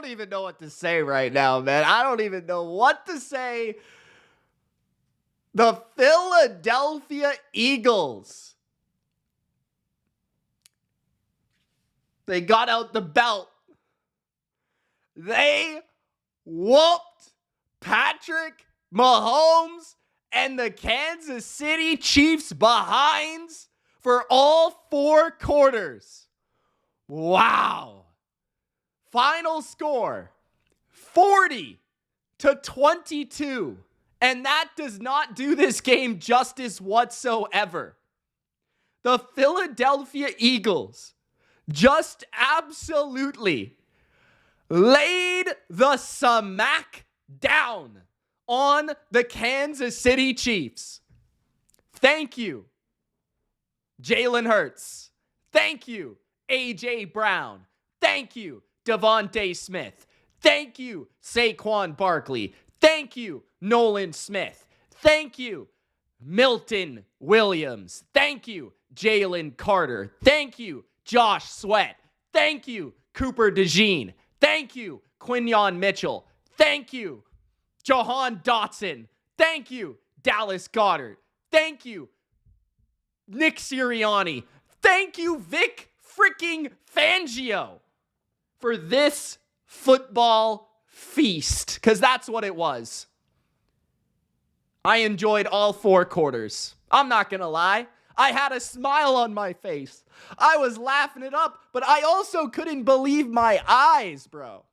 don't even know what to say right now, man. I don't even know what to say. The Philadelphia Eagles. They got out the belt. They whooped Patrick Mahomes and the Kansas City Chiefs behinds for all 4 quarters. Wow. Final score, 40-22. And that does not do this game justice whatsoever. The Philadelphia Eagles just absolutely laid the smack down on the Kansas City Chiefs. Thank you, Jalen Hurts. Thank you, A.J. Brown. Thank you, Devontae Smith. Thank you, Saquon Barkley. Thank you, Nolan Smith. Thank you, Milton Williams. Thank you, Jalen Carter. Thank you, Josh Sweat. Thank you, Cooper DeJean. Thank you, Quinyon Mitchell. Thank you, Jahan Dotson. Thank you, Dallas Goedert. Thank you, Nick Sirianni. Thank you, Vic freaking Fangio, for this football feast, because that's what it was. I enjoyed all 4 quarters. I'm not going to lie. I had a smile on my face. I was laughing it up, but I also couldn't believe my eyes, bro.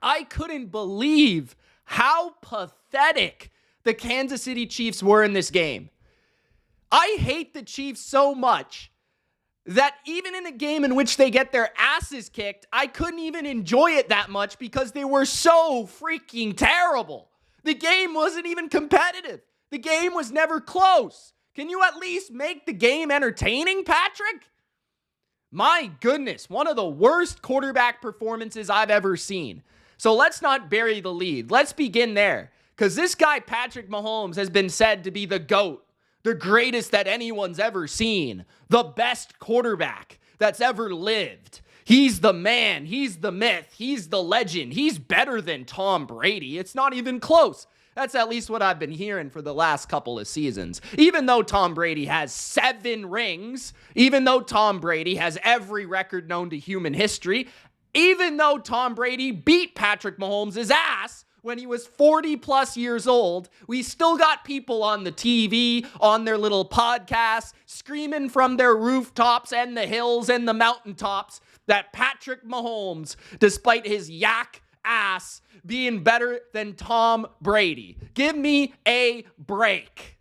I couldn't believe how pathetic the Kansas City Chiefs were in this game. I hate the Chiefs so much that even in a game in which they get their asses kicked, I couldn't even enjoy it that much because they were so freaking terrible. The game wasn't even competitive. The game was never close. Can you at least make the game entertaining, Patrick? My goodness, one of the worst quarterback performances I've ever seen. So let's not bury the lead. Let's begin there. Because this guy, Patrick Mahomes, has been said to be the GOAT. The greatest that anyone's ever seen. The best quarterback that's ever lived. He's the man. He's the myth. He's the legend. He's better than Tom Brady. It's not even close. That's at least what I've been hearing for the last couple of seasons. Even though Tom Brady has 7 rings, even though Tom Brady has every record known to human history, even though Tom Brady beat Patrick Mahomes' ass when he was 40 plus years old, we still got people on the TV, on their little podcasts, screaming from their rooftops and the hills and the mountaintops that Patrick Mahomes, despite his yak ass, being better than Tom Brady. Give me a break.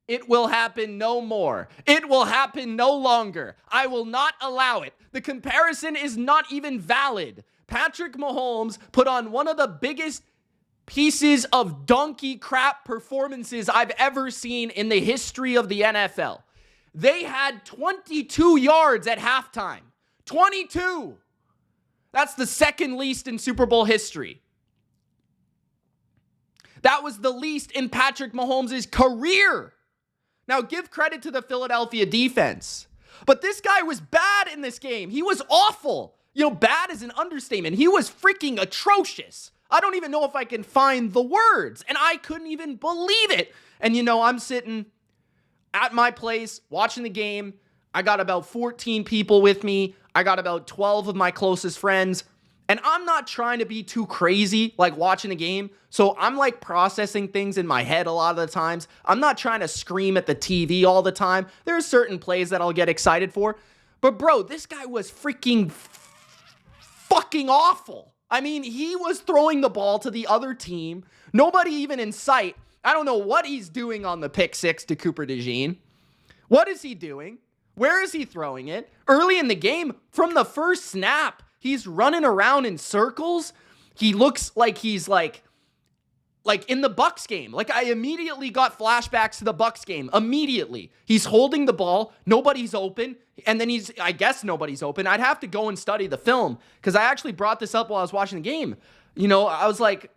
It will happen no more. It will happen no longer. I will not allow it. The comparison is not even valid. Patrick Mahomes put on one of the biggest pieces of donkey crap performances I've ever seen in the history of the NFL. They had 22 yards at halftime. 22! That's the second least in Super Bowl history. That was the least in Patrick Mahomes' career. Now, give credit to the Philadelphia defense. But this guy was bad in this game. He was awful. You know, bad is an understatement. He was freaking atrocious. I don't even know if I can find the words. And I couldn't even believe it. And, you know, I'm sitting at my place watching the game. I got about 14 people with me. I got about 12 of my closest friends. And I'm not trying to be too crazy, like watching the game. So I'm like processing things in my head a lot of the times. I'm not trying to scream at the TV all the time. There are certain plays that I'll get excited for. But bro, this guy was fucking awful. I mean, he was throwing the ball to the other team. Nobody even in sight. I don't know what he's doing on the pick 6 to Cooper DeJean. What is he doing? Where is he throwing it? Early in the game, from the first snap, he's running around in circles. He looks like he's like in the Bucs game. Like, I immediately got flashbacks to the Bucs game. Immediately. He's holding the ball. Nobody's open. And then I guess nobody's open. I'd have to go and study the film because I actually brought this up while I was watching the game. You know, I was like,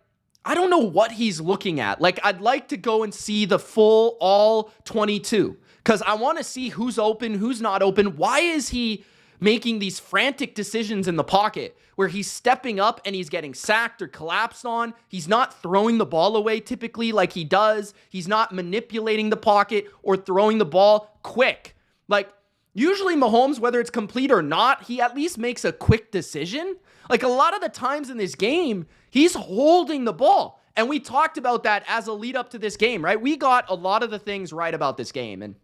I don't know what he's looking at. Like, I'd like to go and see the full all 22 because I want to see who's open, who's not open. Why is he making these frantic decisions in the pocket where he's stepping up and he's getting sacked or collapsed on. He's not throwing the ball away typically like he does. He's not manipulating the pocket or throwing the ball quick. Like, usually Mahomes, whether it's complete or not, he at least makes a quick decision. Like, a lot of the times in this game, he's holding the ball. And we talked about that as a lead up to this game, right? We got a lot of the things right about this game. And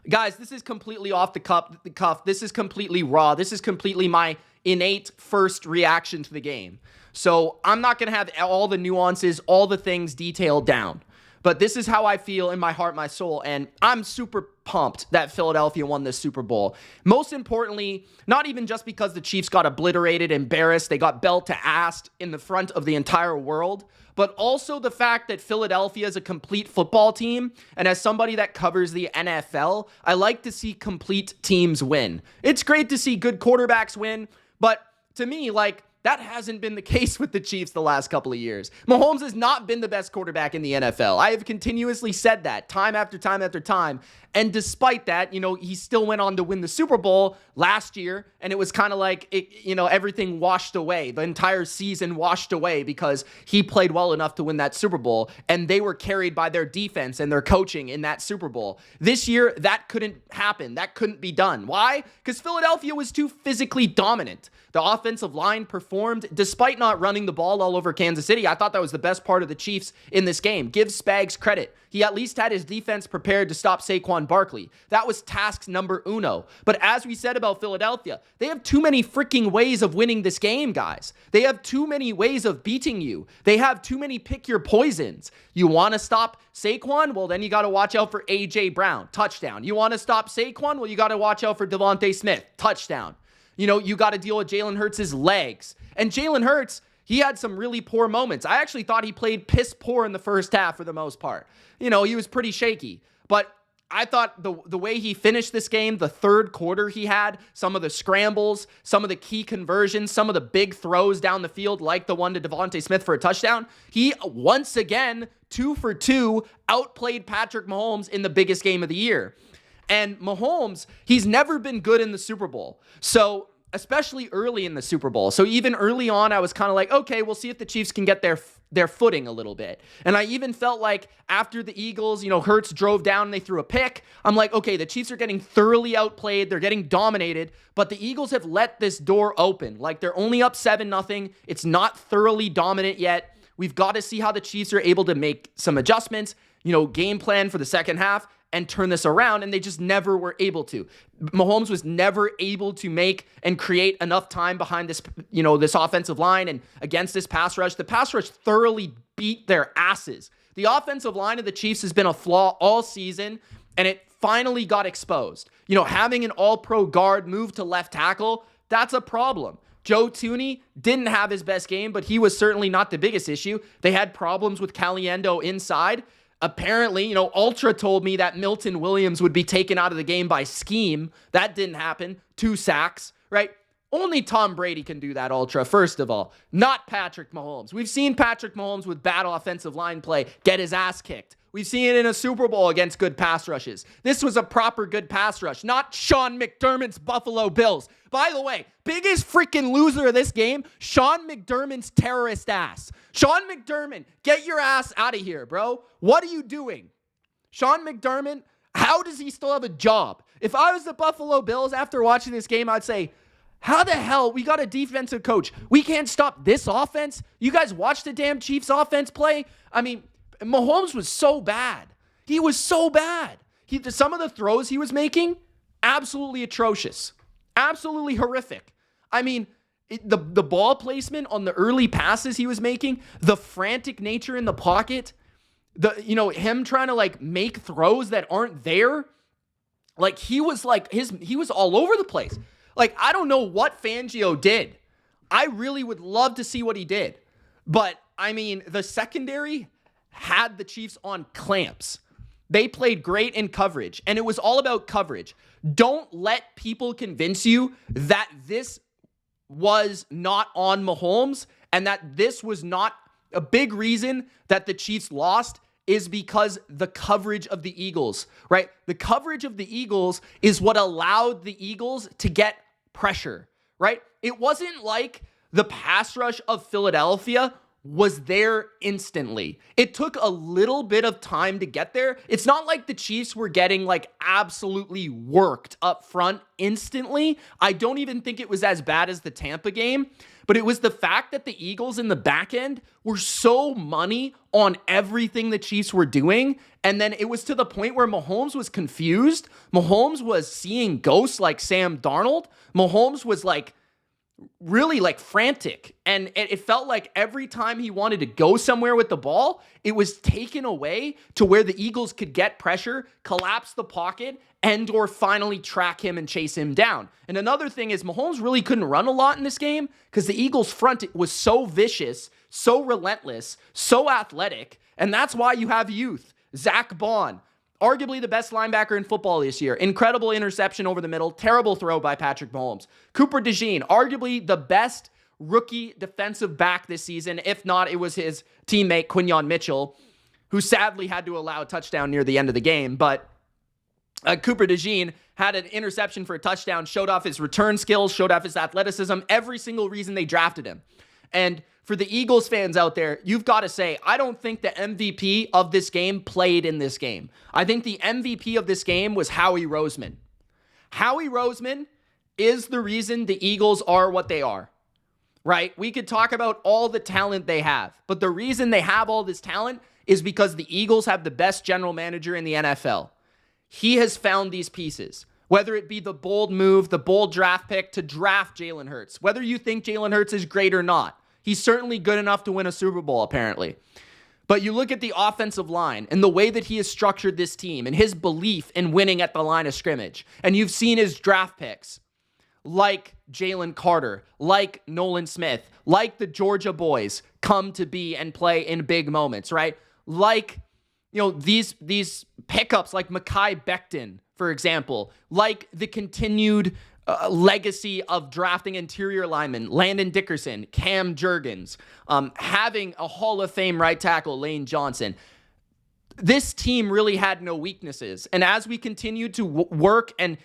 guys, this is completely off the cuff. This is completely raw. This is completely my innate first reaction to the game. So I'm not going to have all the nuances, all the things detailed down. But this is how I feel in my heart, my soul, and I'm super pumped that Philadelphia won this Super Bowl. Most importantly, not even just because the Chiefs got obliterated, embarrassed, they got belt to ass in the front of the entire world, but also the fact that Philadelphia is a complete football team, and as somebody that covers the NFL, I like to see complete teams win. It's great to see good quarterbacks win, but to me, like, that hasn't been the case with the Chiefs the last couple of years. Mahomes has not been the best quarterback in the NFL. I have continuously said that time after time after time. And despite that, he still went on to win the Super Bowl last year. And it was kind of like, everything washed away. The entire season washed away because he played well enough to win that Super Bowl. And they were carried by their defense and their coaching in that Super Bowl. This year, that couldn't happen. That couldn't be done. Why? Because Philadelphia was too physically dominant. The offensive line performed despite not running the ball all over Kansas City. I thought that was the best part of the Chiefs in this game. Give Spags credit. He at least had his defense prepared to stop Saquon Barkley. That was task number uno. But as we said about Philadelphia, they have too many freaking ways of winning this game, guys. They have too many ways of beating you. They have too many pick your poisons. You want to stop Saquon? Well, then you got to watch out for A.J. Brown. Touchdown. You want to stop Saquon? Well, you got to watch out for Devontae Smith. Touchdown. You got to deal with Jalen Hurts' legs. And Jalen Hurts, he had some really poor moments. I actually thought he played piss poor in the first half for the most part. He was pretty shaky. But I thought the way he finished this game, the third quarter he had, some of the scrambles, some of the key conversions, some of the big throws down the field, like the one to Devontae Smith for a touchdown, he once again, 2 for 2, outplayed Patrick Mahomes in the biggest game of the year. And Mahomes, he's never been good in the Super Bowl. So, especially early in the Super Bowl. So even early on, I was kind of like, okay, we'll see if the Chiefs can get their footing a little bit. And I even felt like after the Eagles, Hurts drove down and they threw a pick. I'm like, okay, the Chiefs are getting thoroughly outplayed. They're getting dominated. But the Eagles have let this door open. Like, they're only up 7-0. It's not thoroughly dominant yet. We've got to see how the Chiefs are able to make some adjustments, game plan for the second half, and turn this around, and they just never were able to. Mahomes was never able to make and create enough time behind this, this offensive line and against this pass rush. The pass rush thoroughly beat their asses. The offensive line of the Chiefs has been a flaw all season, and it finally got exposed. Having an all-pro guard move to left tackle, that's a problem. Joe Thuney didn't have his best game, but he was certainly not the biggest issue. They had problems with Caliendo inside. Apparently, Ultra told me that Milton Williams would be taken out of the game by scheme. That didn't happen. 2 sacks, right? Only Tom Brady can do that, Ultra, first of all. Not Patrick Mahomes. We've seen Patrick Mahomes with bad offensive line play get his ass kicked. We've seen it in a Super Bowl against good pass rushes. This was a proper good pass rush, not Sean McDermott's Buffalo Bills. By the way, biggest freaking loser of this game, Sean McDermott's terrorist ass. Sean McDermott, get your ass out of here, bro. What are you doing? Sean McDermott, how does he still have a job? If I was the Buffalo Bills after watching this game, I'd say, how the hell? We got a defensive coach. We can't stop this offense? You guys watch the damn Chiefs offense play? I mean, Mahomes was so bad. He was so bad. Some of the throws he was making, absolutely atrocious. Absolutely horrific. I mean, the ball placement on the early passes he was making, the frantic nature in the pocket, him trying to make throws that aren't there. He was all over the place. I don't know what Fangio did. I really would love to see what he did. But I mean, the secondary had the Chiefs on clamps. They played great in coverage, and it was all about coverage. Don't let people convince you that this was not on Mahomes and that this was not a big reason that the Chiefs lost. is because the coverage of the Eagles, right? The coverage of the Eagles is what allowed the Eagles to get pressure, right? It wasn't like the pass rush of Philadelphia was there instantly. It took a little bit of time to get there. It's not like the Chiefs were getting like absolutely worked up front instantly. I don't even think it was as bad as the Tampa game, but it was the fact that the Eagles in the back end were so money on everything the Chiefs were doing. And then it was to the point where Mahomes was confused. Mahomes was seeing ghosts like Sam Darnold. Mahomes was like really like frantic. And it felt like every time he wanted to go somewhere with the ball, it was taken away to where the Eagles could get pressure, collapse the pocket, and or finally track him and chase him down. And another thing is Mahomes really couldn't run a lot in this game because the Eagles front was so vicious, so relentless, so athletic. And that's why you have youth. Zach Bond, arguably the best linebacker in football this year. Incredible interception over the middle. Terrible throw by Patrick Mahomes. Cooper DeJean, arguably the best rookie defensive back this season. If not, it was his teammate Quinyon Mitchell, who sadly had to allow a touchdown near the end of the game. But Cooper DeJean had an interception for a touchdown, showed off his return skills, showed off his athleticism, every single reason they drafted him. And for the Eagles fans out there, you've got to say, I don't think the MVP of this game played in this game. I think the MVP of this game was Howie Roseman. Howie Roseman is the reason the Eagles are what they are, right? We could talk about all the talent they have, but the reason they have all this talent is because the Eagles have the best general manager in the NFL. He has found these pieces, whether it be the bold move, the bold draft pick to draft Jalen Hurts, whether you think Jalen Hurts is great or not. He's certainly good enough to win a Super Bowl, apparently. But you look at the offensive line and the way that he has structured this team and his belief in winning at the line of scrimmage. And you've seen his draft picks like Jalen Carter, like Nolan Smith, like the Georgia boys come to be and play in big moments, right? Like, you know, these pickups like Mekhi Becton, for example, like the continued legacy of drafting interior linemen, Landon Dickerson, Cam Jurgens, having a Hall of Fame right tackle, Lane Johnson. This team really had no weaknesses. And as we continue to work and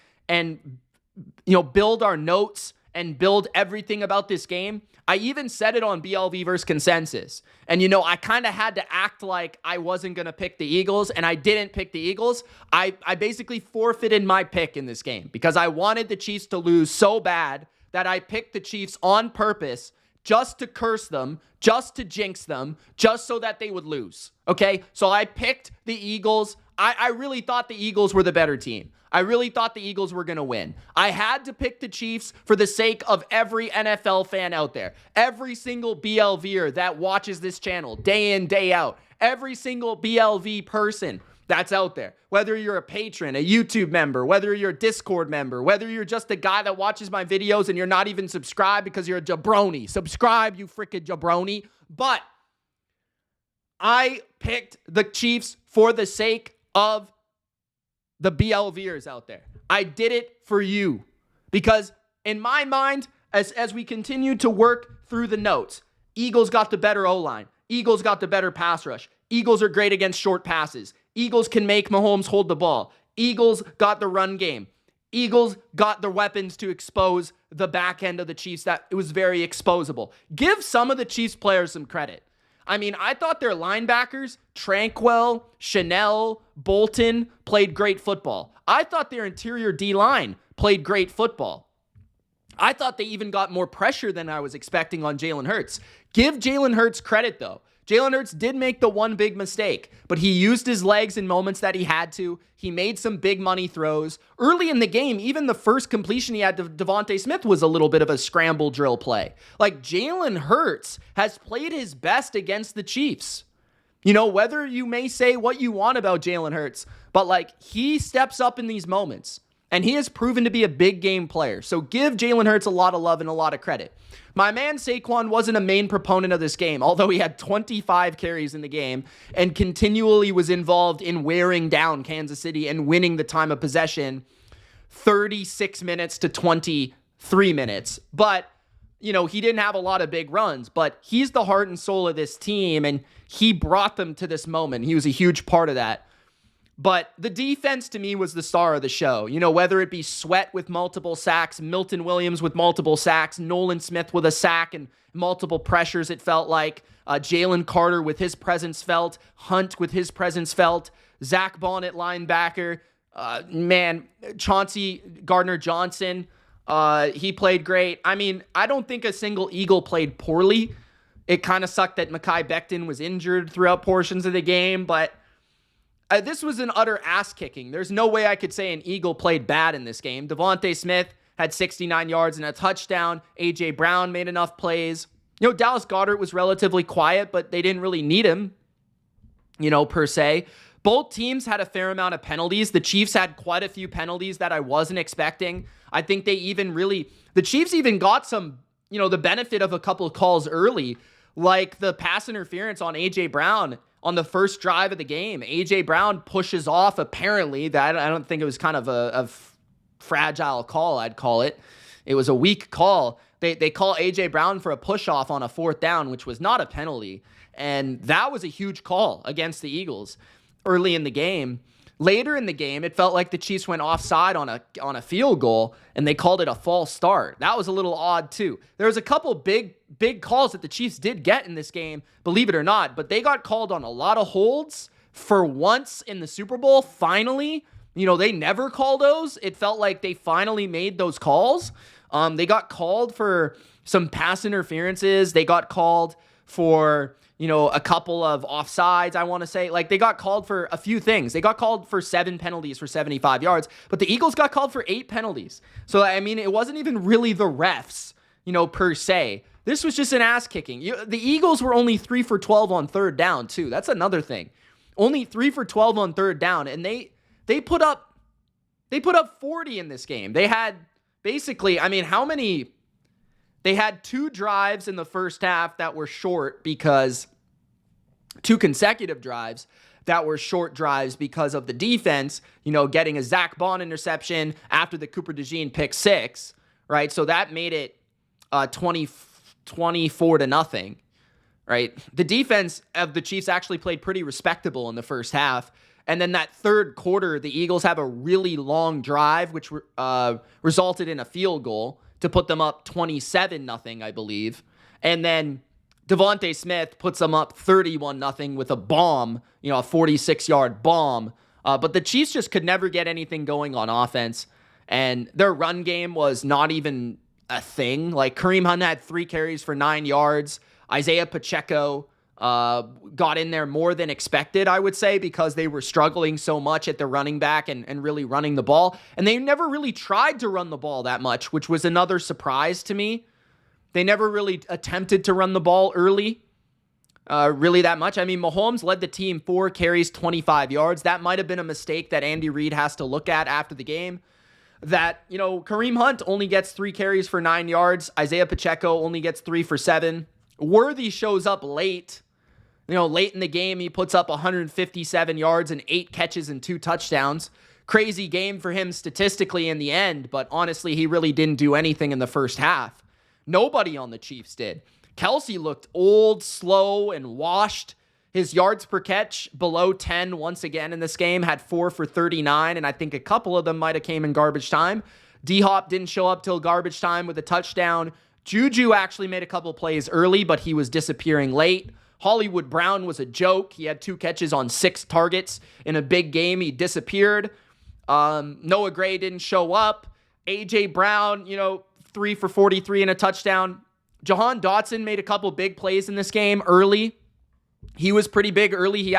build our notes and build everything about this game, I even said it on BLV versus Consensus. And, I kind of had to act like I wasn't going to pick the Eagles, and I didn't pick the Eagles. I basically forfeited my pick in this game because I wanted the Chiefs to lose so bad that I picked the Chiefs on purpose just to curse them, just to jinx them, just so that they would lose. Okay? So I picked the Eagles. I really thought the Eagles were the better team. I really thought the Eagles were going to win. I had to pick the Chiefs for the sake of every NFL fan out there. Every single BLVer that watches this channel day in, day out. Every single BLV person that's out there. Whether you're a patron, a YouTube member, whether you're a Discord member, whether you're just a guy that watches my videos and you're not even subscribed because you're a jabroni. Subscribe, you freaking jabroni. But I picked the Chiefs for the sake of the BLVers out there. I did it for you because in my mind, as we continue to work through the notes, Eagles got the better O-line. Eagles got the better pass rush. Eagles are great against short passes. Eagles can make Mahomes hold the ball. Eagles got the run game. Eagles got the weapons to expose the back end of the Chiefs that it was very exposable. Give some of the Chiefs players some credit. I mean, I thought their linebackers, Tranquil, Chanel, Bolton, played great football. I thought their interior D-line played great football. I thought they even got more pressure than I was expecting on Jalen Hurts. Give Jalen Hurts credit, though. Jalen Hurts did make the one big mistake, but he used his legs in moments that he had to. He made some big money throws. Early in the game, even the first completion he had to Devontae Smith was a little bit of a scramble drill play. Like, Jalen Hurts has played his best against the Chiefs. Whether you may say what you want about Jalen Hurts, but he steps up in these moments. And he has proven to be a big game player. So give Jalen Hurts a lot of love and a lot of credit. My man Saquon wasn't a main proponent of this game, although he had 25 carries in the game and continually was involved in wearing down Kansas City and winning the time of possession 36 minutes to 23 minutes. But he didn't have a lot of big runs, but he's the heart and soul of this team, and he brought them to this moment. He was a huge part of that. But the defense, to me, was the star of the show. Whether it be Sweat with multiple sacks, Milton Williams with multiple sacks, Nolan Smith with a sack and multiple pressures, it felt like. Jalen Carter with his presence felt. Hunt with his presence felt. Zach Bond at linebacker. Chauncey Gardner-Johnson, he played great. I don't think a single Eagle played poorly. It kind of sucked that Mekhi Becton was injured throughout portions of the game, but this was an utter ass-kicking. There's no way I could say an Eagle played bad in this game. Devontae Smith had 69 yards and a touchdown. A.J. Brown made enough plays. Dallas Goedert was relatively quiet, but they didn't really need him, per se. Both teams had a fair amount of penalties. The Chiefs had quite a few penalties that I wasn't expecting. I think the Chiefs even got some, the benefit of a couple of calls early, like the pass interference on A.J. Brown on the first drive of the game. A.J. Brown pushes off, apparently. That I don't think it was kind of a fragile call, I'd call it. It was a weak call. They call A.J. Brown for a push-off on a 4th down, which was not a penalty. And that was a huge call against the Eagles early in the game. Later in the game, it felt like the Chiefs went offside on a field goal, and they called it a false start. That was a little odd, too. There was a couple big calls that the Chiefs did get in this game, believe it or not, but they got called on a lot of holds for once in the Super Bowl, finally. They never call those. It felt like they finally made those calls. They got called for some pass interferences. They got called for, a couple of offsides, I want to say. Like, they got called for a few things. They got called for 7 penalties for 75 yards, but the Eagles got called for 8 penalties. So, it wasn't even really the refs, per se. This was just an ass kicking. The Eagles were only 3 for 12 on 3rd down, too. That's another thing. Only 3 for 12 on 3rd down, and they put up 40 in this game. They had basically, how many? They had 2 drives in the first half that were short because 2 consecutive drives that were short drives because of the defense, getting a Zach Bond interception after the Cooper DeJean pick 6, right? So that made it 24-0, right? The defense of the Chiefs actually played pretty respectable in the first half. And then that third quarter, the Eagles have a really long drive, which resulted in a field goal to put them up 27-0, I believe. And then Devontae Smith puts them up 31-0 with a bomb, a 46-yard bomb. But the Chiefs just could never get anything going on offense. And their run game was not even a thing. Like, Kareem Hunt had 3 carries for 9 yards. Isaiah Pacheco got in there more than expected, I would say, because they were struggling so much at the running back and really running the ball. And they never really tried to run the ball that much, which was another surprise to me. They never really attempted to run the ball early, really that much. Mahomes led the team 4 carries, 25 yards. That might have been a mistake that Andy Reid has to look at after the game. That, Kareem Hunt only gets 3 carries for 9 yards. Isaiah Pacheco only gets 3 for 7. Worthy shows up late. Late in the game, he puts up 157 yards and 8 catches and 2 touchdowns. Crazy game for him statistically in the end, but honestly, he really didn't do anything in the first half. Nobody on the Chiefs did. Kelsey looked old, slow, and washed. His yards per catch below 10 once again in this game, had 4 for 39, and I think a couple of them might have came in garbage time. D-Hop didn't show up till garbage time with a touchdown. Juju actually made a couple plays early, but he was disappearing late. Hollywood Brown was a joke. He had 2 catches on 6 targets. In a big game, he disappeared. Noah Gray didn't show up. A.J. Brown, 3 for 43 and a touchdown. Jahan Dotson made a couple big plays in this game early. He was pretty big early.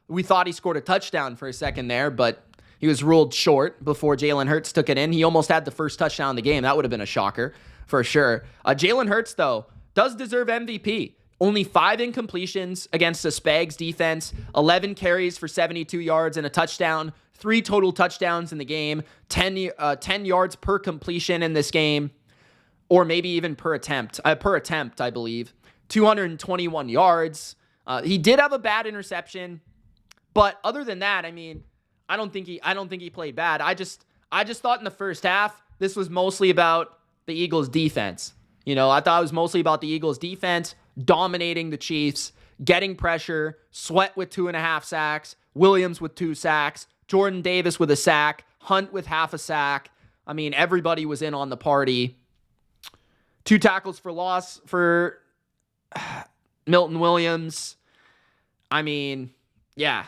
We thought he scored a touchdown for a second there, but he was ruled short before Jalen Hurts took it in. He almost had the first touchdown in the game. That would have been a shocker for sure. Jalen Hurts, though, does deserve MVP. Only 5 incompletions against the Spags defense, 11 carries for 72 yards and a touchdown, 3 total touchdowns in the game, 10 yards per completion in this game, or maybe even per attempt, I believe. 221 yards. He did have a bad interception, but other than that, I don't think he played bad. I just thought in the first half this was mostly about the Eagles' defense. I thought it was mostly about the Eagles defense dominating the Chiefs, getting pressure, Sweat with 2.5 sacks, Williams with 2 sacks, Jordan Davis with a sack, Hunt with half a sack. I mean, everybody was in on the party. 2 tackles for loss for Milton Williams. I mean, yeah,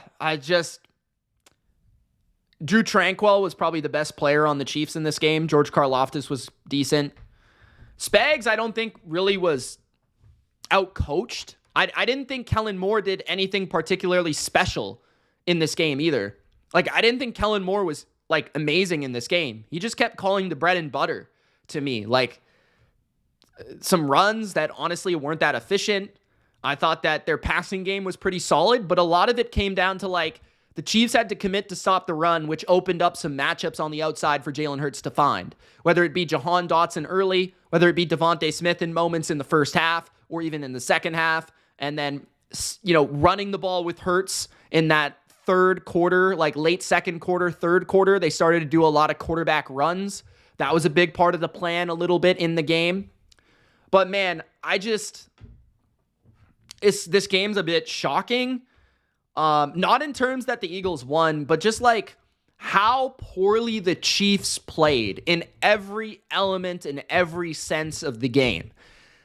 Drew Tranquil was probably the best player on the Chiefs in this game. George Karlaftis was decent. Spags, I don't think really was outcoached. I didn't think Kellen Moore did anything particularly special in this game either. Like, I didn't think Kellen Moore was, like, amazing in this game. He just kept calling the bread and butter to me. Like, some runs that honestly weren't that efficient. I thought that their passing game was pretty solid, but a lot of it came down to, like, the Chiefs had to commit to stop the run, which opened up some matchups on the outside for Jalen Hurts to find. Whether it be Jahan Dotson early, whether it be Devontae Smith in moments in the first half or even in the second half, and then, running the ball with Hurts in that third quarter, like late second quarter, third quarter, they started to do a lot of quarterback runs. That was a big part of the plan a little bit in the game. But man, this game's a bit shocking. Not in terms that the Eagles won, but just like how poorly the Chiefs played in every element, in every sense of the game.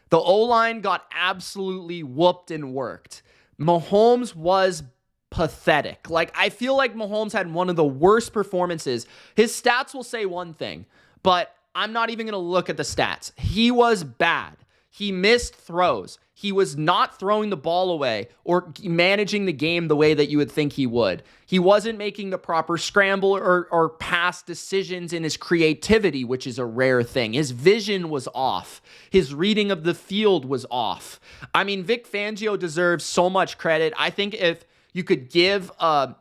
The O-line got absolutely whooped and worked. Mahomes was pathetic. Like, I feel like Mahomes had one of the worst performances. His stats will say one thing, but I'm not even going to look at the stats. He was bad. He missed throws. He was not throwing the ball away or managing the game the way that you would think he would. He wasn't making the proper scramble or pass decisions in his creativity, which is a rare thing. His vision was off. His reading of the field was off. I mean, Vic Fangio deserves so much credit. I think if you could give an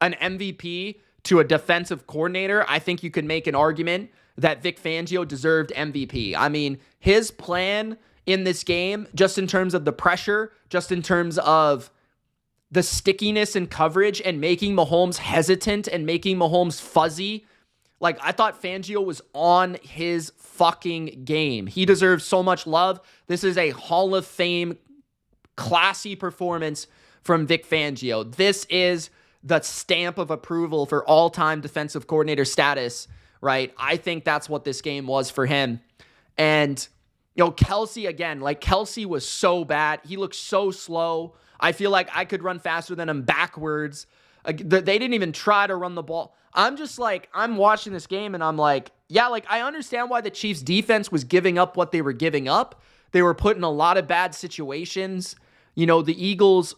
MVP to a defensive coordinator, I think you could make an argument that Vic Fangio deserved MVP. I mean, his plan in this game, just in terms of the pressure, just in terms of the stickiness in coverage and making Mahomes hesitant and making Mahomes fuzzy. Like, I thought Fangio was on his fucking game. He deserves so much love. This is a Hall of Fame classy performance from Vic Fangio. This is the stamp of approval for all-time defensive coordinator status, right? I think that's what this game was for him. And Kelsey, again, like, Kelsey was so bad. He looked so slow. I feel like I could run faster than him backwards. They didn't even try to run the ball. I'm just like, I'm watching this game and I'm like, yeah, like, I understand why the Chiefs defense was giving up what they were giving up. They were put in a lot of bad situations. The Eagles,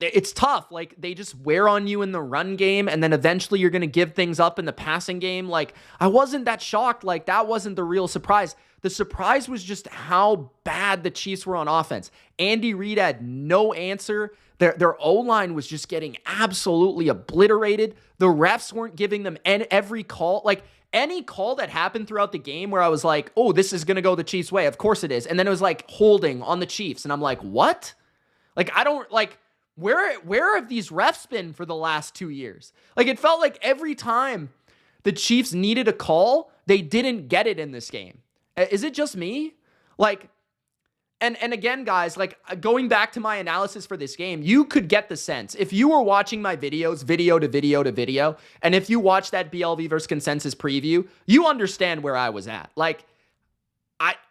it's tough. Like, they just wear on you in the run game, and then eventually you're going to give things up in the passing game. Like, I wasn't that shocked. Like, that wasn't the real surprise. The surprise was just how bad the Chiefs were on offense. Andy Reid had no answer. Their O-line was just getting absolutely obliterated. The refs weren't giving them every call. Like, any call that happened throughout the game where I was like, oh, this is going to go the Chiefs' way. Of course it is. And then it was like holding on the Chiefs. And I'm like, what? Like, I don't, like, where have these refs been for the last 2 years? Like, it felt like every time the Chiefs needed a call, they didn't get it in this game. Is it just me? Like, and again, guys, like, going back to my analysis for this game, you could get the sense, if you were watching my videos, video to video to video, and if you watched that BLV versus consensus preview, you understand where I was at. Like,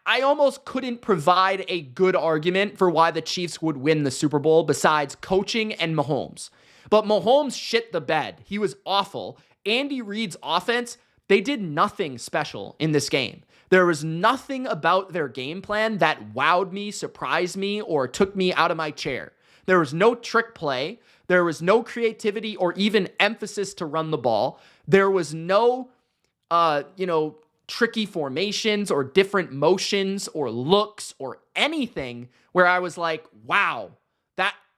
I almost couldn't provide a good argument for why the Chiefs would win the Super Bowl besides coaching and Mahomes. But Mahomes shit the bed. He was awful. Andy Reid's offense, they did nothing special in this game. There was nothing about their game plan that wowed me, surprised me, or took me out of my chair. There was no trick play. There was no creativity or even emphasis to run the ball. There was no, tricky formations or different motions or looks or anything where I was like, wow,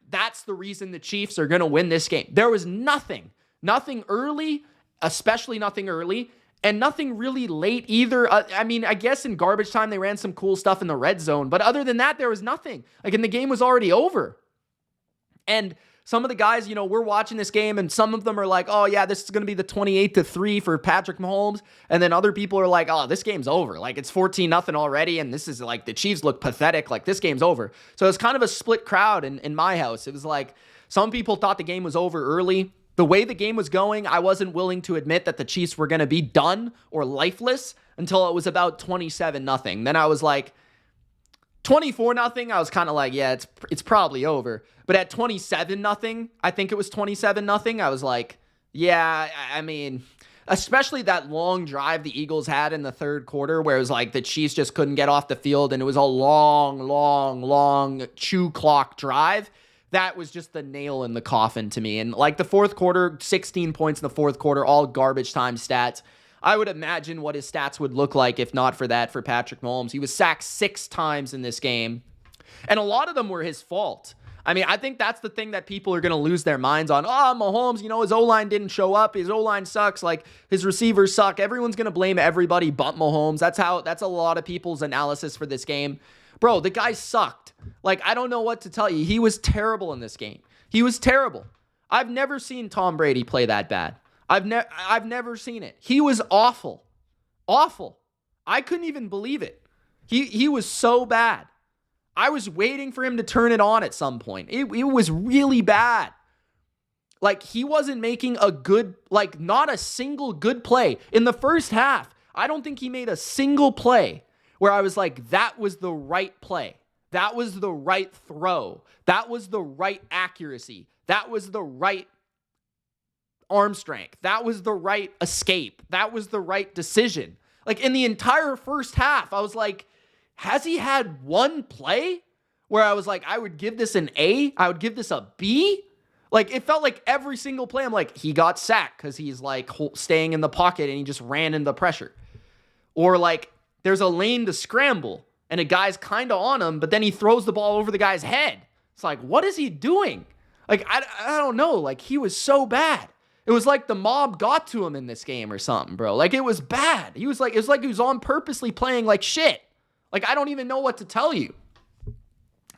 that's the reason the Chiefs are going to win this game. There was nothing early, especially nothing early, and nothing really late either. I mean, I guess in garbage time, they ran some cool stuff in the red zone, but other than that, there was nothing. Like, and the game was already over. And some of the guys, we're watching this game and some of them are like, oh yeah, this is going to be the 28-3 for Patrick Mahomes. And then other people are like, oh, this game's over. Like it's 14-0 already. And this is like, the Chiefs look pathetic. Like this game's over. So it's kind of a split crowd in my house. It was like, some people thought the game was over early. The way the game was going, I wasn't willing to admit that the Chiefs were going to be done or lifeless until it was about 27-0. Then I was like, 24-0, I was kind of like, yeah, it's probably over. But at 27-0, I think it was 27-0, I was like, yeah, I mean, especially that long drive the Eagles had in the third quarter where it was like the Chiefs just couldn't get off the field and it was a long chew clock drive. That was just the nail in the coffin to me. And like the fourth quarter, 16 points in the fourth quarter, all garbage time stats. I would imagine what his stats would look like if not for that for Patrick Mahomes. He was sacked 6 times in this game, and a lot of them were his fault. I mean, I think that's the thing that people are going to lose their minds on. Oh, Mahomes, his O-line didn't show up. His O-line sucks. Like, his receivers suck. Everyone's going to blame everybody but Mahomes. That's a lot of people's analysis for this game. Bro, the guy sucked. Like, I don't know what to tell you. He was terrible in this game. He was terrible. I've never seen Tom Brady play that bad. I've never seen it. He was awful. Awful. I couldn't even believe it. He was so bad. I was waiting for him to turn it on at some point. It was really bad. Like, he wasn't making not a single good play. In the first half, I don't think he made a single play where I was like, that was the right play. That was the right throw. That was the right accuracy. That was the right arm strength. That was the right escape. That was the right decision. Like, in the entire first half, I was like, has he had one play where I was like, I would give this an A? I would give this a B? Like, it felt like every single play, I'm like, he got sacked because he's like staying in the pocket and he just ran into the pressure. Or like, there's a lane to scramble and a guy's kind of on him, but then he throws the ball over the guy's head. It's like, what is he doing? Like, I don't know. Like, he was so bad. It was like the mob got to him in this game or something, bro. Like, it was bad. It was like he was on purposely playing like shit. Like, I don't even know what to tell you.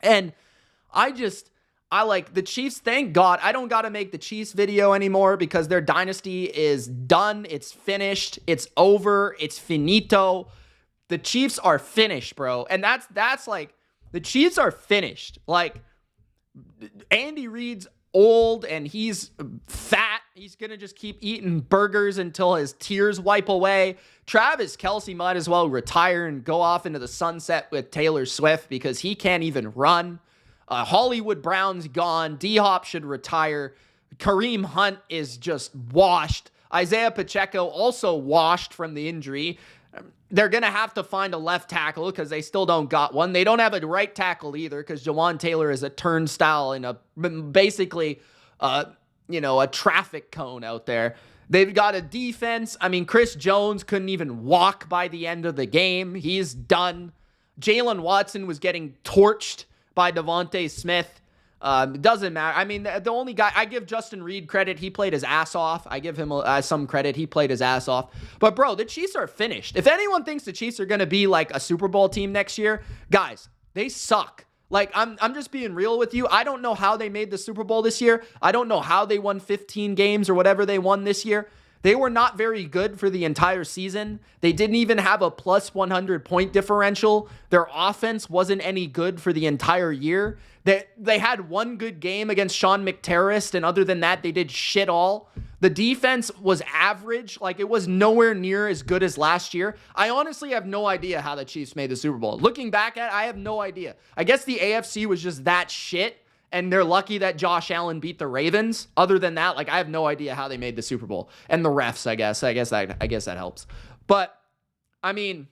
And I like the Chiefs, thank God. I don't got to make the Chiefs video anymore because their dynasty is done. It's finished. It's over. It's finito. The Chiefs are finished, bro. And that's like, the Chiefs are finished. Like, Andy Reid's old and he's fat. He's going to just keep eating burgers until his tears wipe away. Travis Kelce might as well retire and go off into the sunset with Taylor Swift because he can't even run. Hollywood Brown's gone. D-Hop should retire. Kareem Hunt is just washed. Isaiah Pacheco also washed from the injury. They're going to have to find a left tackle because they still don't got one. They don't have a right tackle either because Jawan Taylor is a turnstile and basically a traffic cone out there. They've got a defense. I mean, Chris Jones couldn't even walk by the end of the game. He's done. Jalen Watson was getting torched by Devontae Smith. It doesn't matter. I mean, the only guy, I give Justin Reid credit. He played his ass off. I give him some credit. He played his ass off. But, bro, the Chiefs are finished. If anyone thinks the Chiefs are going to be like a Super Bowl team next year, guys, they suck. Like, I'm just being real with you. I don't know how they made the Super Bowl this year. I don't know how they won 15 games or whatever they won this year. They were not very good for the entire season. They didn't even have a plus 100 point differential. Their offense wasn't any good for the entire year. They had one good game against Sean McTerrist, and other than that, they did shit all. The defense was average. Like, it was nowhere near as good as last year. I honestly have no idea how the Chiefs made the Super Bowl. Looking back at it, I have no idea. I guess the AFC was just that shit, and they're lucky that Josh Allen beat the Ravens. Other than that, like, I have no idea how they made the Super Bowl. And the refs, I guess that helps. But, I mean,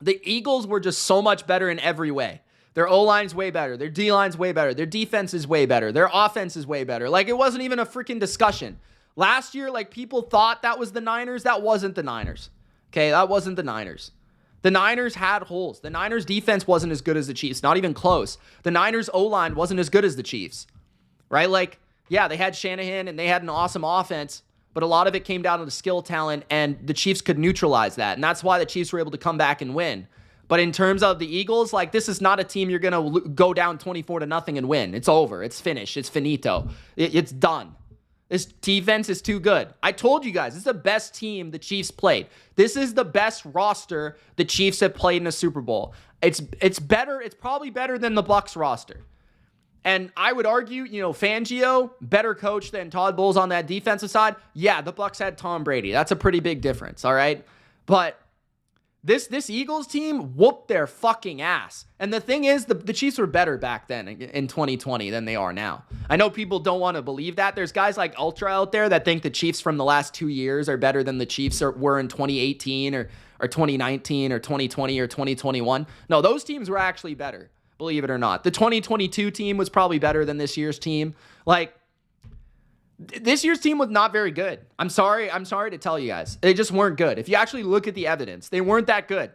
the Eagles were just so much better in every way. Their O-line's way better. Their D-line's way better. Their defense is way better. Their offense is way better. Like, it wasn't even a freaking discussion. Last year, like, people thought that was the Niners. That wasn't the Niners. Okay, that wasn't the Niners. The Niners had holes. The Niners defense wasn't as good as the Chiefs. Not even close. The Niners O-line wasn't as good as the Chiefs. Right? Like, yeah, they had Shanahan and they had an awesome offense, but a lot of it came down to the skill talent, and the Chiefs could neutralize that. And that's why the Chiefs were able to come back and win. But in terms of the Eagles, like, this is not a team you're going to go down 24-0 and win. It's over. It's finished. It's finito. It's done. This defense is too good. I told you guys, this is the best team the Chiefs played. This is the best roster the Chiefs have played in a Super Bowl. It's better. It's probably better than the Bucs roster. And I would argue, Fangio, better coach than Todd Bowles on that defensive side. Yeah, the Bucs had Tom Brady. That's a pretty big difference, all right? But this Eagles team whooped their fucking ass. And the thing is, the Chiefs were better back then in 2020 than they are now. I know people don't want to believe that. There's guys like Ultra out there that think the Chiefs from the last 2 years are better than the Chiefs were in 2018 or 2019 or 2020 or 2021. No, those teams were actually better, believe it or not. The 2022 team was probably better than this year's team. Like, this year's team was not very good. I'm sorry to tell you guys. They just weren't good. If you actually look at the evidence, they weren't that good.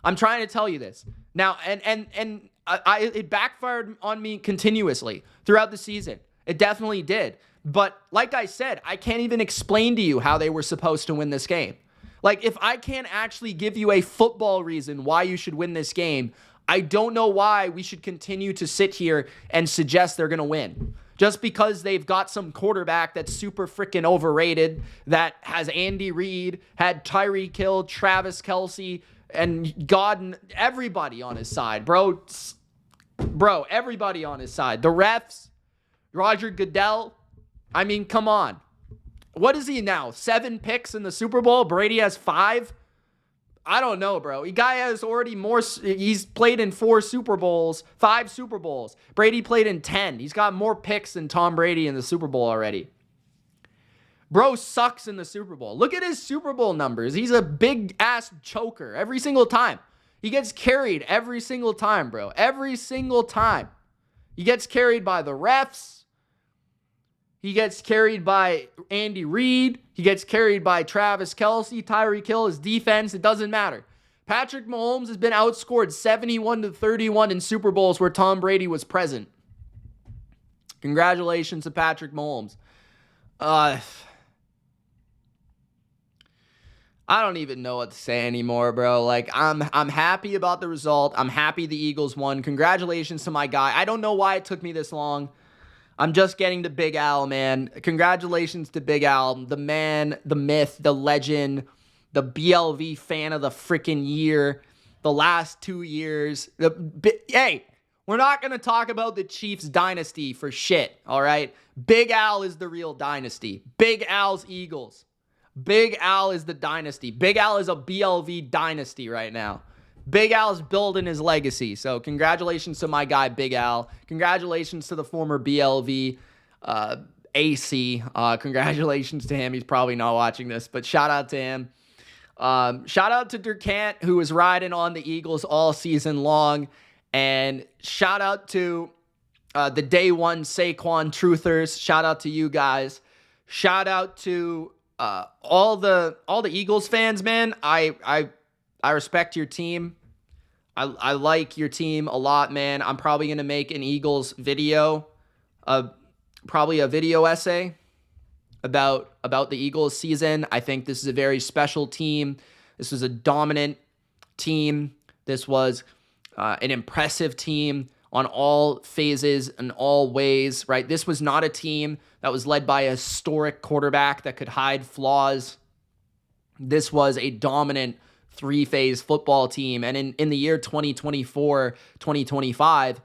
I'm trying to tell you this. Now, it backfired on me continuously throughout the season. It definitely did. But like I said, I can't even explain to you how they were supposed to win this game. Like, if I can't actually give you a football reason why you should win this game, I don't know why we should continue to sit here and suggest they're going to win. Just because they've got some quarterback that's super freaking overrated, that has Andy Reid, had Tyreek Hill, Travis Kelce, and God, everybody on his side, bro. Bro, everybody on his side. The refs, Roger Goodell. I mean, come on. What is he now? 7 picks in the Super Bowl? Brady has 5? I don't know, bro. The guy has already he's played in 4 Super Bowls, 5 Super Bowls. Brady played in 10. He's got more picks than Tom Brady in the Super Bowl already. Bro sucks in the Super Bowl. Look at his Super Bowl numbers. He's a big-ass choker every single time. He gets carried every single time, bro. Every single time. He gets carried by the refs. He gets carried by Andy Reid. He gets carried by Travis Kelce, Tyreek Hill, his defense. It doesn't matter. Patrick Mahomes has been outscored 71-31 in Super Bowls where Tom Brady was present. Congratulations to Patrick Mahomes. I don't even know what to say anymore, bro. Like, I'm happy about the result. I'm happy the Eagles won. Congratulations to my guy. I don't know why it took me this long. I'm just getting to Big Al, man. Congratulations to Big Al, the man, the myth, the legend, the BLV fan of the freaking year, the last 2 years. Hey, we're not going to talk about the Chiefs dynasty for shit, all right? Big Al is the real dynasty. Big Al's Eagles. Big Al is the dynasty. Big Al is a BLV dynasty right now. Big Al's building his legacy. So congratulations to my guy, Big Al. Congratulations to the former BLV AC. Congratulations to him. He's probably not watching this, but shout out to him. Shout out to Durkant, who was riding on the Eagles all season long. And shout out to the day one Saquon truthers. Shout out to you guys. Shout out to all the Eagles fans, man. I respect your team. I like your team a lot, man. I'm probably going to make an Eagles video, probably a video essay about the Eagles season. I think this is a very special team. This was a dominant team. This was an impressive team on all phases and all ways, right? This was not a team that was led by a historic quarterback that could hide flaws. This was a dominant 3-phase football team. And in the year 2024, 2025,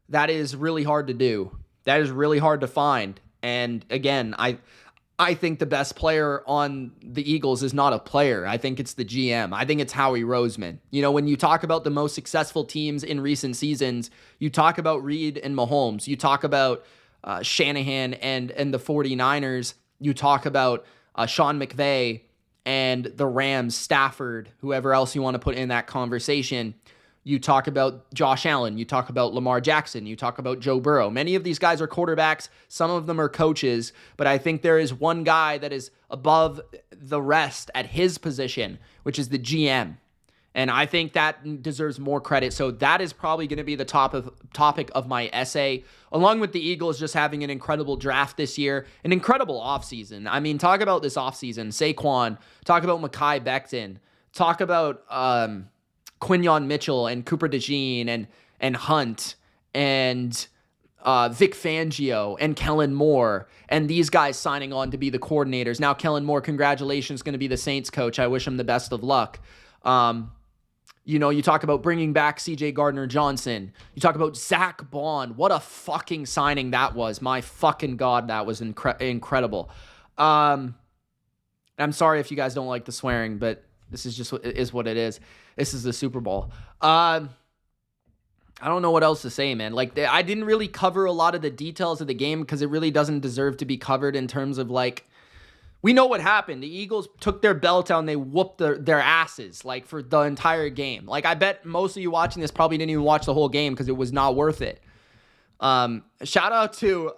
that is really hard to do. That is really hard to find. And again, I think the best player on the Eagles is not a player. I think it's the GM. I think it's Howie Roseman. You know, when you talk about the most successful teams in recent seasons, you talk about Reid and Mahomes. You talk about Shanahan and the 49ers. You talk about Sean McVay and the Rams, Stafford, whoever else you want to put in that conversation. You talk about Josh Allen. You talk about Lamar Jackson. You talk about Joe Burrow. Many of these guys are quarterbacks. Some of them are coaches. But I think there is one guy that is above the rest at his position, which is the GM. And I think that deserves more credit. So that is probably going to be the topic of my essay, along with the Eagles just having an incredible draft this year, an incredible offseason. I mean, talk about this offseason. Saquon, talk about Mekhi Becton, talk about Quinyon Mitchell and Cooper DeJean and Hunt and Vic Fangio and Kellen Moore and these guys signing on to be the coordinators. Now, Kellen Moore, congratulations, going to be the Saints coach. I wish him the best of luck. You talk about bringing back CJ Gardner-Johnson. You talk about Zach Bond. What a fucking signing that was. My fucking God, that was incredible. I'm sorry if you guys don't like the swearing, but this is just what it is. This is the Super Bowl. I don't know what else to say, man. Like, I didn't really cover a lot of the details of the game because it really doesn't deserve to be covered in terms of, like, we know what happened. The Eagles took their belt out and they whooped their asses, like, for the entire game. Like, I bet most of you watching this probably didn't even watch the whole game because it was not worth it. Shout out to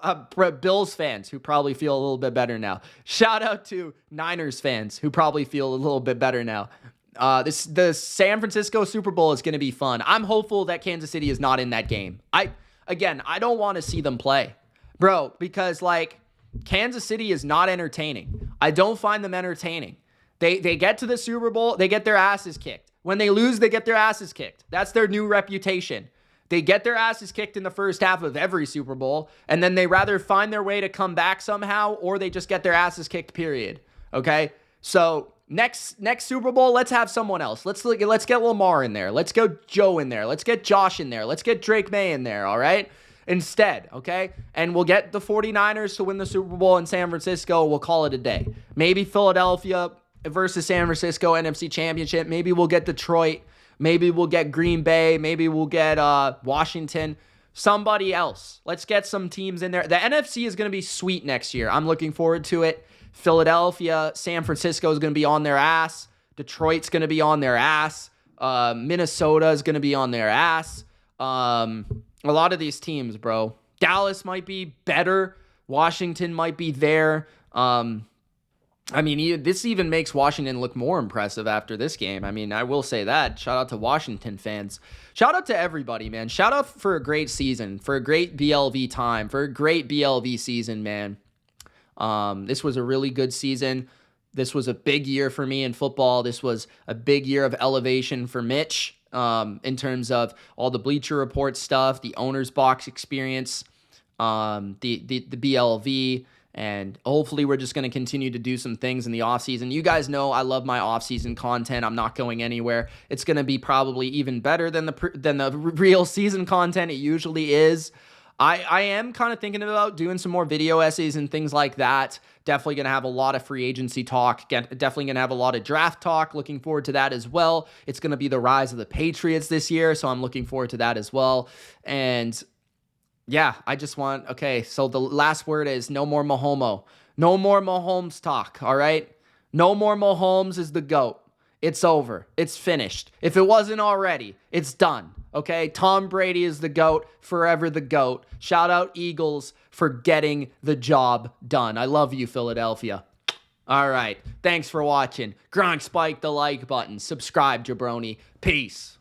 Bills fans who probably feel a little bit better now. Shout out to Niners fans who probably feel a little bit better now. The San Francisco Super Bowl is going to be fun. I'm hopeful that Kansas City is not in that game. I don't want to see them play, bro, because, like, Kansas City is not entertaining. I don't find them entertaining. They get to the Super Bowl, they get their asses kicked. When they lose, they get their asses kicked. That's their new reputation. They get their asses kicked in the first half of every Super Bowl, and then they rather find their way to come back somehow, or they just get their asses kicked, period. Okay? So next Super Bowl, let's have someone else. Let's get Lamar in there. Let's go Joe in there. Let's get Josh in there. Let's get Drake May in there, all right? Instead, okay? And we'll get the 49ers to win the Super Bowl in San Francisco. We'll call it a day. Maybe Philadelphia versus San Francisco NFC Championship. Maybe we'll get Detroit. Maybe we'll get Green Bay. Maybe we'll get Washington. Somebody else. Let's get some teams in there. The NFC is going to be sweet next year. I'm looking forward to it. Philadelphia, San Francisco is going to be on their ass. Detroit's going to be on their ass. Minnesota is going to be on their ass. A lot of these teams, bro. Dallas might be better. Washington might be there. This even makes Washington look more impressive after this game. I mean, I will say that. Shout out to Washington fans. Shout out to everybody, man. Shout out for a great season, for a great BLV time, for a great BLV season, man. This was a really good season. This was a big year for me in football. This was a big year of elevation for Mitch. In terms of all the Bleacher Report stuff, the owner's box experience, the BLV, and hopefully we're just going to continue to do some things in the offseason. You guys know I love my offseason content. I'm not going anywhere. It's going to be probably even better than the real season content it usually is. I am kind of thinking about doing some more video essays and things like that. Definitely going to have a lot of free agency talk. Definitely going to have a lot of draft talk. Looking forward to that as well. It's going to be the rise of the Patriots this year, so I'm looking forward to that as well. And yeah, so the last word is no more Mahomo. No more Mahomes talk, all right? No more Mahomes is the GOAT. It's over. It's finished. If it wasn't already, it's done. Okay? Tom Brady is the GOAT, forever the GOAT. Shout out Eagles for getting the job done. I love you, Philadelphia. All right. Thanks for watching. Gronk, spike the like button. Subscribe, jabroni. Peace.